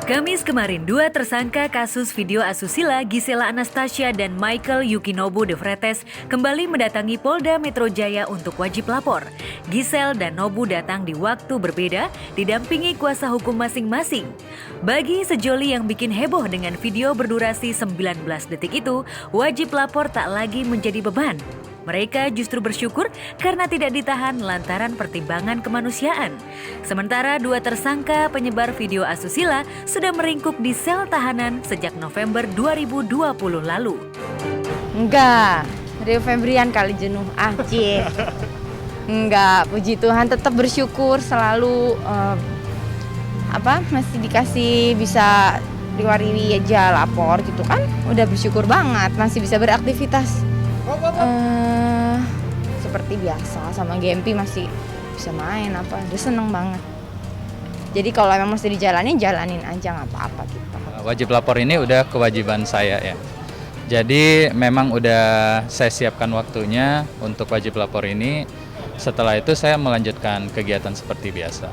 Kamis kemarin, dua tersangka kasus video asusila Gisela Anastasia dan Michael Yukinobu De Vretes kembali mendatangi Polda Metro Jaya untuk wajib lapor. Gisel dan Nobu datang di waktu berbeda, didampingi kuasa hukum masing-masing. Bagi sejoli yang bikin heboh dengan video berdurasi 19 detik itu, wajib lapor tak lagi menjadi beban. Mereka justru bersyukur karena tidak ditahan lantaran pertimbangan kemanusiaan. Sementara dua tersangka penyebar video asusila sudah meringkuk di sel tahanan sejak November 2020 lalu. Enggak, Rio Febrian kali jenuh. Cie. Enggak, puji Tuhan tetap bersyukur selalu masih dikasih bisa diwari aja lapor gitu kan. Udah bersyukur banget masih bisa beraktivitas. Seperti biasa sama GMP masih bisa main udah seneng banget. Jadi kalau emang mesti jalanin aja nggak apa-apa gitu. Wajib lapor ini udah kewajiban saya ya. Jadi memang udah saya siapkan waktunya untuk wajib lapor ini. Setelah itu saya melanjutkan kegiatan seperti biasa.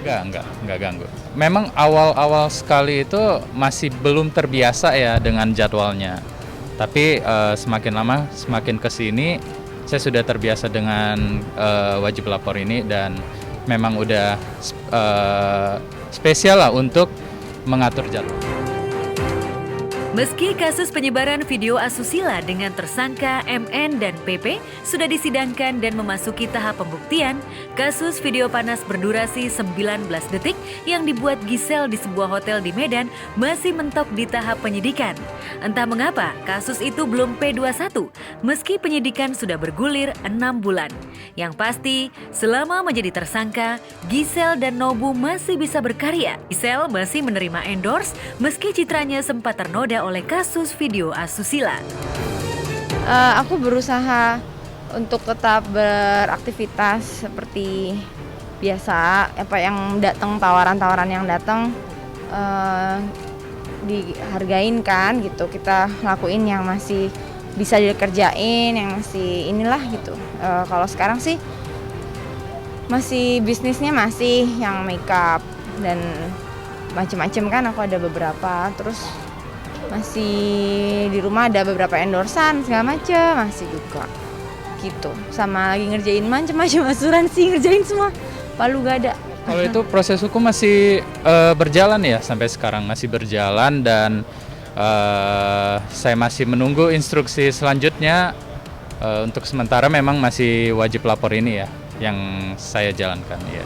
Ya. Enggak ganggu. Memang awal-awal sekali itu masih belum terbiasa ya dengan jadwalnya. Tapi semakin lama semakin kesini saya sudah terbiasa dengan wajib lapor ini dan memang udah spesial lah untuk mengatur jadwal. Meski kasus penyebaran video asusila dengan tersangka MN dan PP sudah disidangkan dan memasuki tahap pembuktian, kasus video panas berdurasi 19 detik yang dibuat Gisel di sebuah hotel di Medan masih mentok di tahap penyidikan. Entah mengapa kasus itu belum P21 meski penyidikan sudah bergulir 6 bulan. Yang pasti, selama menjadi tersangka, Gisel dan Nobu masih bisa berkarya. Gisel masih menerima endorse meski citranya sempat ternoda oleh kasus video asusila. Aku berusaha untuk tetap beraktivitas seperti biasa. Yang datang tawaran-tawaran yang datang dihargain kan gitu. Kita lakuin yang masih bisa dikerjain, yang masih inilah gitu. Kalau sekarang sih masih bisnisnya masih yang makeup dan macem-macem kan aku ada beberapa, terus masih di rumah ada beberapa endorsan segala macem masih juga gitu, sama lagi ngerjain macem-macem asuransi, ngerjain semua palu gak ada. Kalau itu proses hukum masih berjalan ya sampai sekarang masih berjalan dan saya masih menunggu instruksi selanjutnya. Untuk sementara memang masih wajib lapor ini ya yang saya jalankan ya.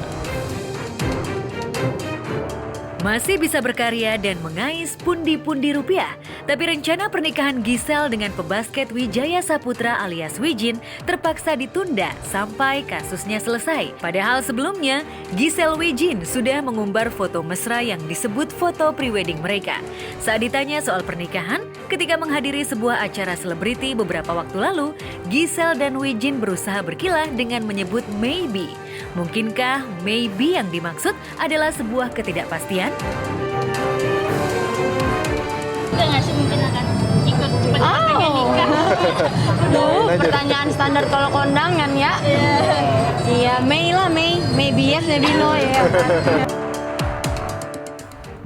Masih bisa berkarya dan mengais pundi-pundi rupiah. Tapi rencana pernikahan Gisel dengan pebasket Wijaya Saputra alias Wijin terpaksa ditunda sampai kasusnya selesai. Padahal sebelumnya, Gisel Wijin sudah mengumbar foto mesra yang disebut foto prewedding mereka. Saat ditanya soal pernikahan, ketika menghadiri sebuah acara selebriti beberapa waktu lalu, Gisel dan Wijin berusaha berkilah dengan menyebut maybe. Mungkinkah maybe yang dimaksud adalah sebuah ketidakpastian? Enggak nggak sih mungkin akan ikut pengen nikah. Pertanyaan standar kalau kondangan ya. Iya, Mei lah, maybe yes, maybe no ya.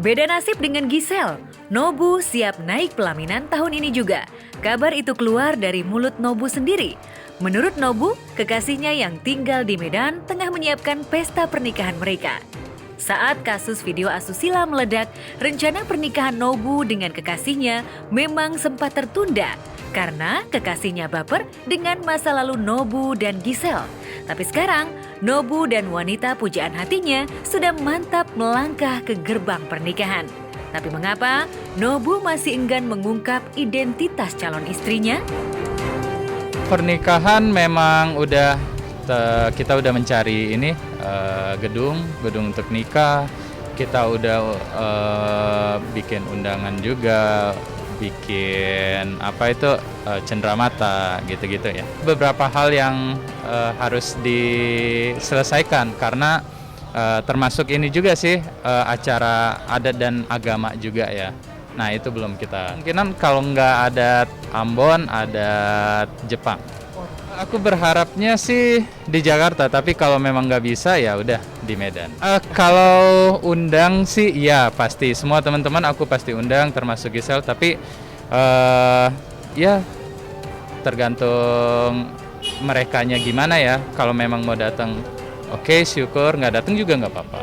Beda nasib dengan Gisel. Nobu siap naik pelaminan tahun ini juga. Kabar itu keluar dari mulut Nobu sendiri. Menurut Nobu, kekasihnya yang tinggal di Medan tengah menyiapkan pesta pernikahan mereka. Saat kasus video asusila meledak, rencana pernikahan Nobu dengan kekasihnya memang sempat tertunda karena kekasihnya baper dengan masa lalu Nobu dan Gisel. Tapi sekarang, Nobu dan wanita pujaan hatinya sudah mantap melangkah ke gerbang pernikahan. Tapi mengapa Nobu masih enggan mengungkap identitas calon istrinya? Pernikahan memang kita udah mencari ini gedung untuk nikah. Kita udah bikin undangan juga, bikin cenderamata gitu-gitu ya. Beberapa hal yang harus diselesaikan karena termasuk ini juga sih acara adat dan agama juga ya. Nah itu belum kita. Kemungkinan kalau nggak adat Ambon, adat Jepang. Aku berharapnya sih di Jakarta, tapi kalau memang nggak bisa ya udah di Medan. Kalau undang sih ya pasti, semua teman-teman aku pasti undang, termasuk Gisel. Tapi ya tergantung merekanya gimana ya. Kalau memang mau datang, oke, syukur. Nggak datang juga nggak apa-apa.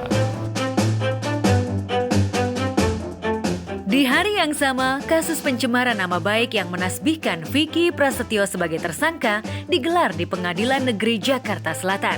Di hari yang sama, kasus pencemaran nama baik yang menasbihkan Vicky Prasetyo sebagai tersangka digelar di Pengadilan Negeri Jakarta Selatan.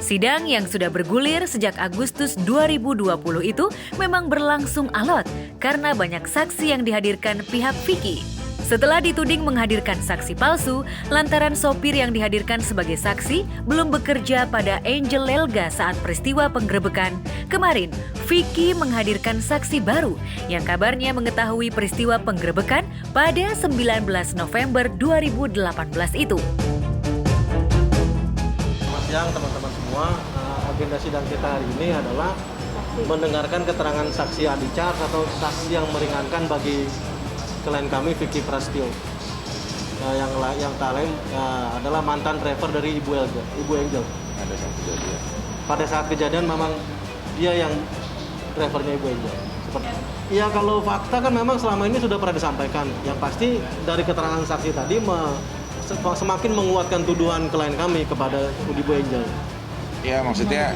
Sidang yang sudah bergulir sejak Agustus 2020 itu memang berlangsung alot karena banyak saksi yang dihadirkan pihak Vicky. Setelah dituding menghadirkan saksi palsu, lantaran sopir yang dihadirkan sebagai saksi belum bekerja pada Angel Lelga saat peristiwa penggerebekan, kemarin Vicky menghadirkan saksi baru yang kabarnya mengetahui peristiwa penggerebekan pada 19 November 2018 itu. Selamat siang teman-teman semua. Agenda sidang kita hari ini adalah mendengarkan keterangan saksi ahli charge atau saksi yang meringankan bagi klien kami Vicky Prasetyo. Yang tak lain adalah mantan driver dari Ibu Angel. Pada saat kejadian memang dia yang drivernya Ibu Angel. Ya kalau fakta kan memang selama ini sudah pernah disampaikan. Yang pasti dari keterangan saksi tadi semakin menguatkan tuduhan klien kami kepada Ibu Angel. Ya maksudnya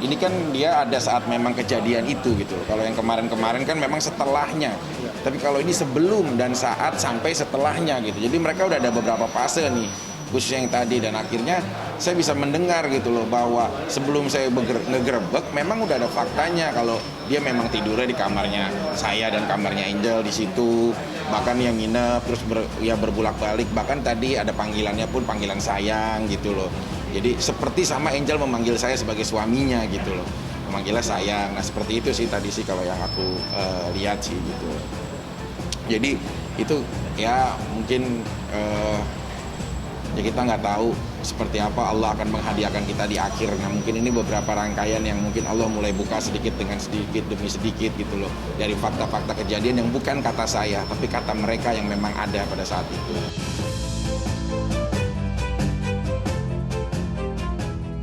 ini kan dia ada saat memang kejadian itu gitu. Kalau yang kemarin-kemarin kan memang setelahnya. Tapi kalau ini sebelum dan saat sampai setelahnya gitu. Jadi mereka udah ada beberapa fase nih, khususnya yang tadi. Dan akhirnya saya bisa mendengar gitu loh bahwa sebelum saya ngegerebek memang udah ada faktanya kalau dia memang tidurnya di kamarnya saya dan kamarnya Angel di situ. Bahkan yang nginep terus berbulak-balik. Bahkan tadi ada panggilannya pun panggilan sayang gitu loh. Jadi seperti sama Angel memanggil saya sebagai suaminya gitu loh, memanggilnya sayang. Nah seperti itu sih tadi sih kalau yang aku lihat sih gitu. Jadi itu ya mungkin ya kita nggak tahu seperti apa Allah akan menghadiahkan kita di akhir. Nah mungkin ini beberapa rangkaian yang mungkin Allah mulai buka sedikit demi sedikit gitu loh, dari fakta-fakta kejadian yang bukan kata saya tapi kata mereka yang memang ada pada saat itu.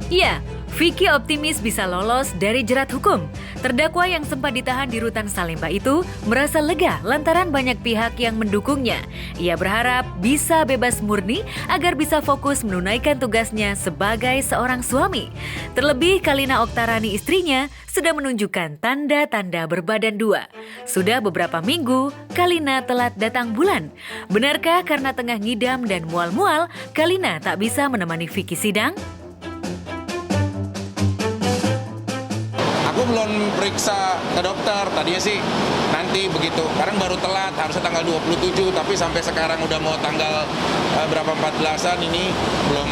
Ya, Vicky optimis bisa lolos dari jerat hukum. Terdakwa yang sempat ditahan di Rutan Salemba itu merasa lega lantaran banyak pihak yang mendukungnya. Ia berharap bisa bebas murni agar bisa fokus menunaikan tugasnya sebagai seorang suami. Terlebih Kalina Oktarani istrinya sudah menunjukkan tanda-tanda berbadan dua. Sudah beberapa minggu, Kalina telat datang bulan. Benarkah karena tengah ngidam dan mual-mual, Kalina tak bisa menemani Vicky sidang? Aku belum periksa ke dokter, tadinya sih nanti begitu. Sekarang baru telat, harusnya tanggal 27, tapi sampai sekarang udah mau tanggal berapa 14-an ini belum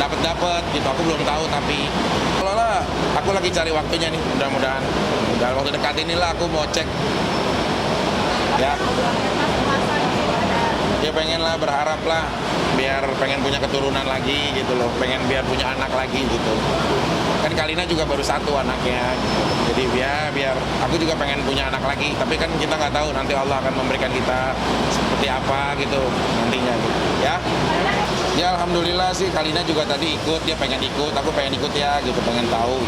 dapet gitu. Aku belum tahu, tapi kalau lah aku lagi cari waktunya nih, mudah-mudahan dalam waktu dekat inilah aku mau cek. Ya pengen lah, berharap lah biar pengen punya keturunan lagi gitu loh, pengen biar punya anak lagi gitu. Kan Kalina juga baru satu anaknya gitu. Jadi biar aku juga pengen punya anak lagi, tapi kan kita nggak tahu nanti Allah akan memberikan kita seperti apa gitu nantinya gitu ya alhamdulillah sih Kalina juga tadi ikut, dia pengen ikut, aku pengen ikut ya gitu, pengen tahu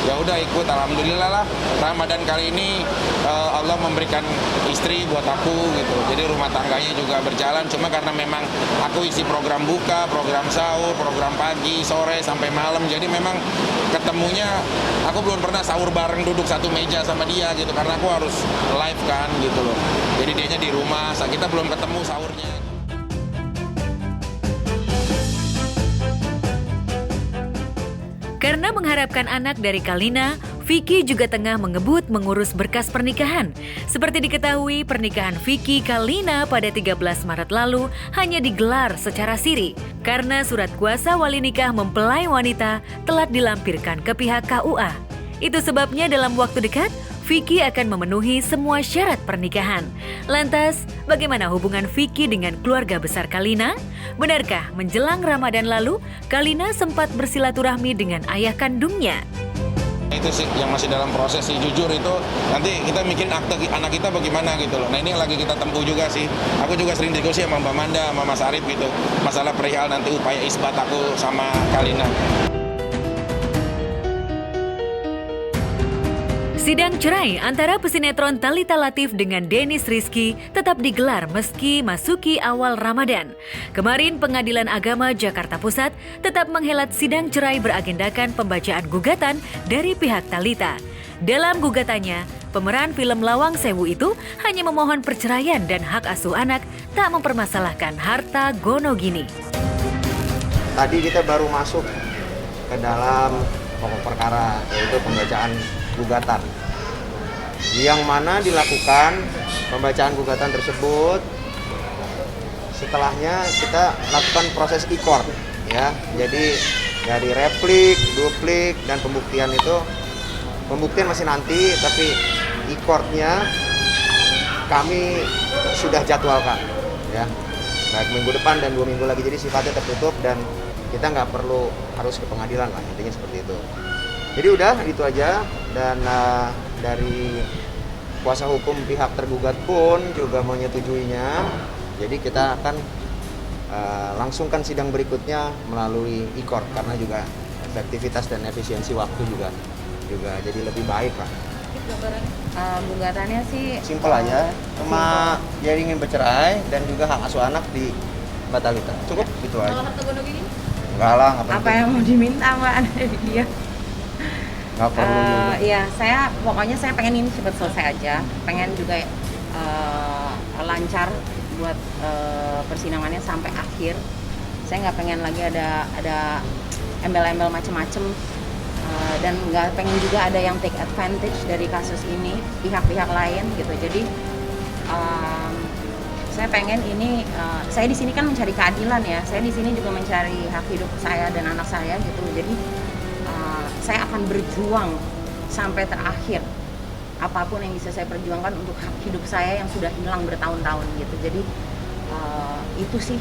ya udah ikut, alhamdulillah lah. Ramadan kali ini Allah memberikan istri buat aku gitu, jadi rumah tangganya juga berjalan. Cuma karena memang aku isi program buka, program sahur, program pagi, sore sampai malam, jadi memang ketemunya aku belum pernah sahur bareng duduk satu meja sama dia gitu, karena aku harus live kan gitu loh. Jadi dianya di rumah, kita belum ketemu sahurnya. Karena mengharapkan anak dari Kalina, Vicky juga tengah mengebut mengurus berkas pernikahan. Seperti diketahui, pernikahan Vicky Kalina pada 13 Maret lalu hanya digelar secara siri karena surat kuasa wali nikah mempelai wanita telah dilampirkan ke pihak KUA. Itu sebabnya dalam waktu dekat, Vicky akan memenuhi semua syarat pernikahan. Lantas, bagaimana hubungan Vicky dengan keluarga besar Kalina? Benarkah menjelang Ramadan lalu, Kalina sempat bersilaturahmi dengan ayah kandungnya? Itu sih yang masih dalam proses sih, jujur itu nanti kita mikirin akte anak kita bagaimana gitu loh. Nah ini yang lagi kita tempuh juga sih. Aku juga sering diskusi sama Mbak Manda, sama Mas Arif gitu. Masalah perihal nanti upaya isbat aku sama Kalina. Sidang cerai antara pesinetron Thalita Latif dengan Dennis Rizky tetap digelar meski masuki awal Ramadan. Kemarin Pengadilan Agama Jakarta Pusat tetap menghelat sidang cerai beragendakan pembacaan gugatan dari pihak Thalita. Dalam gugatannya, pemeran film Lawang Sewu itu hanya memohon perceraian dan hak asuh anak, tak mempermasalahkan harta Gonogini. Tadi kita baru masuk ke dalam pokok perkara, yaitu pembacaan gugatan, yang mana dilakukan pembacaan gugatan tersebut. Setelahnya kita lakukan proses e-court, ya. Jadi dari replik, duplik, dan pembuktian itu, pembuktian masih nanti, tapi e-courtnya kami sudah jadwalkan, ya, baik minggu depan dan 2 minggu lagi. Jadi sifatnya tertutup dan kita nggak perlu harus ke pengadilan lah, intinya seperti itu. Jadi udah itu aja, dan dari kuasa hukum pihak tergugat pun juga menyetujuinya. Jadi kita akan langsungkan sidang berikutnya melalui e-court karena juga efektivitas dan efisiensi waktu juga jadi lebih baik lah. Gugatannya sih Simpel aja, cuma dia ingin bercerai dan juga hak asuh anak di Mbak Thalita. Cukup gitu aja. Kalau harta Gonogini? Enggak lah, nggak apa penting. yang mau diminta Mbak dari dia. Nggak perlu juga. Iya, pokoknya saya pengen ini cepat selesai aja. Pengen juga lancar buat persidangannya sampai akhir. Saya nggak pengen lagi ada embel-embel macem-macem, dan nggak pengen juga ada yang take advantage dari kasus ini pihak-pihak lain gitu. Jadi saya pengen ini, saya di sini kan mencari keadilan ya. Saya di sini juga mencari hak hidup saya dan anak saya gitu. Jadi saya akan berjuang sampai terakhir. Apapun yang bisa saya perjuangkan untuk hak hidup saya yang sudah hilang bertahun-tahun gitu. Jadi itu sih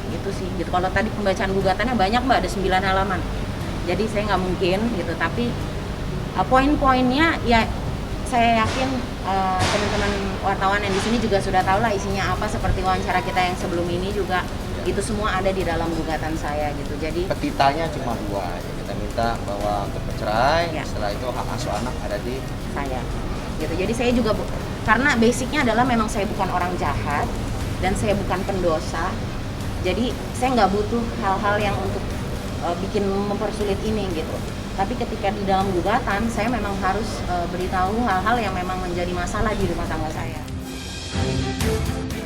gitu. Kalau tadi pembacaan gugatannya banyak Mbak, ada 9 halaman. Jadi saya nggak mungkin gitu. Tapi poin-poinnya ya saya yakin teman-teman wartawan yang di sini juga sudah tahu lah isinya apa. Seperti wawancara kita yang sebelum ini juga itu semua ada di dalam gugatan saya gitu. Jadi Petitanya cuma 2 aja. Kita minta bahwa untuk bercerai, Ya. setelah itu hak asuh anak ada di saya gitu. Jadi saya juga karena basicnya adalah memang saya bukan orang jahat dan saya bukan pendosa. Jadi saya nggak butuh hal-hal yang untuk bikin mempersulit ini gitu. Tapi ketika di dalam gugatan saya memang harus beritahu hal-hal yang memang menjadi masalah di rumah tangga saya.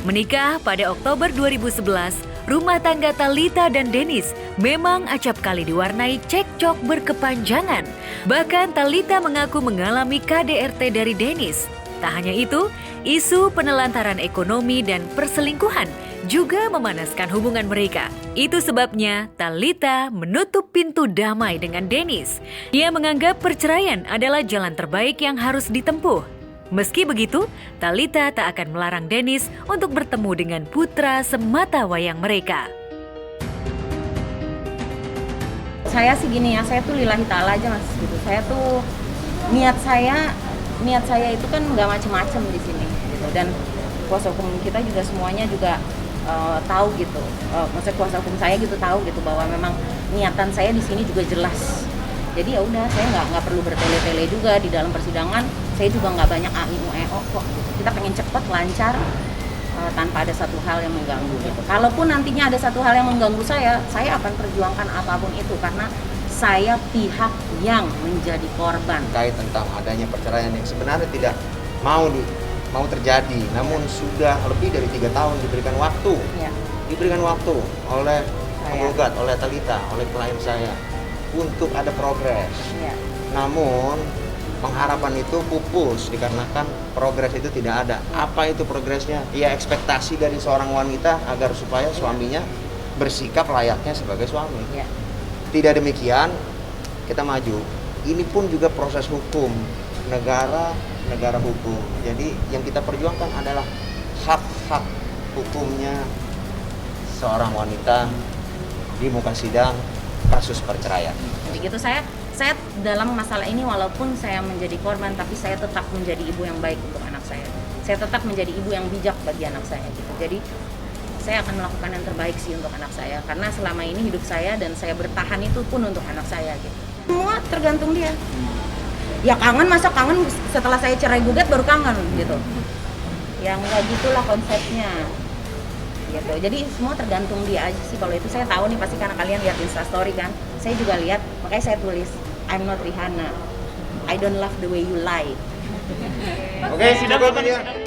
Menikah pada Oktober 2011, rumah tangga Thalita dan Dennis memang acap kali diwarnai cekcok berkepanjangan. Bahkan Thalita mengaku mengalami KDRT dari Dennis. Tak hanya itu, isu penelantaran ekonomi dan perselingkuhan juga memanaskan hubungan mereka. Itu sebabnya Thalita menutup pintu damai dengan Dennis. Ia menganggap perceraian adalah jalan terbaik yang harus ditempuh. Meski begitu, Thalita tak akan melarang Dennis untuk bertemu dengan putra semata wayang mereka. Saya sih gini ya, saya tuh lillahi ta'ala aja Mas gitu. Saya tuh niat saya itu kan nggak macem-macem di sini gitu. Dan kuasa hukum kita juga semuanya juga tahu gitu. Maksudnya kuasa hukum saya gitu tahu gitu bahwa memang niatan saya di sini juga jelas. Jadi ya udah, saya nggak perlu bertele-tele juga di dalam persidangan. Saya juga nggak banyak AIUEO kok. Gitu. Kita pengen cepet, lancar, tanpa ada satu hal yang mengganggu gitu. Kalaupun nantinya ada satu hal yang mengganggu saya akan perjuangkan apapun itu karena saya pihak yang menjadi korban. terkait tentang adanya perceraian yang sebenarnya tidak mau terjadi, namun sudah lebih dari 3 tahun diberikan waktu, oleh penggugat, oleh Thalita, oleh klien saya untuk ada progres. Ya. Namun pengharapan itu pupus dikarenakan progres itu tidak ada. Apa itu progresnya? Ya ekspektasi dari seorang wanita agar supaya suaminya bersikap layaknya sebagai suami. Ya. Tidak demikian, kita maju. Ini pun juga proses hukum, negara hukum. Jadi yang kita perjuangkan adalah hak-hak hukumnya seorang wanita di muka sidang kasus perceraian. Jadi gitu saya saya dalam masalah ini walaupun saya menjadi korban, tapi saya tetap menjadi ibu yang baik untuk anak saya. Saya tetap menjadi ibu yang bijak bagi anak saya gitu. Jadi saya akan melakukan yang terbaik sih untuk anak saya, karena selama ini hidup saya dan saya bertahan itu pun untuk anak saya gitu. Semua tergantung dia. Ya kangen, masa kangen setelah saya cerai gugat baru kangen gitu. Ya nggak gitulah konsepnya. Gitu. Jadi semua tergantung dia aja sih. Kalau itu saya tahu nih pasti karena kalian lihat Instastory kan. Saya juga lihat, makanya saya tulis I'm not Rihanna. I don't love the way you lie. Oke, cukup ya.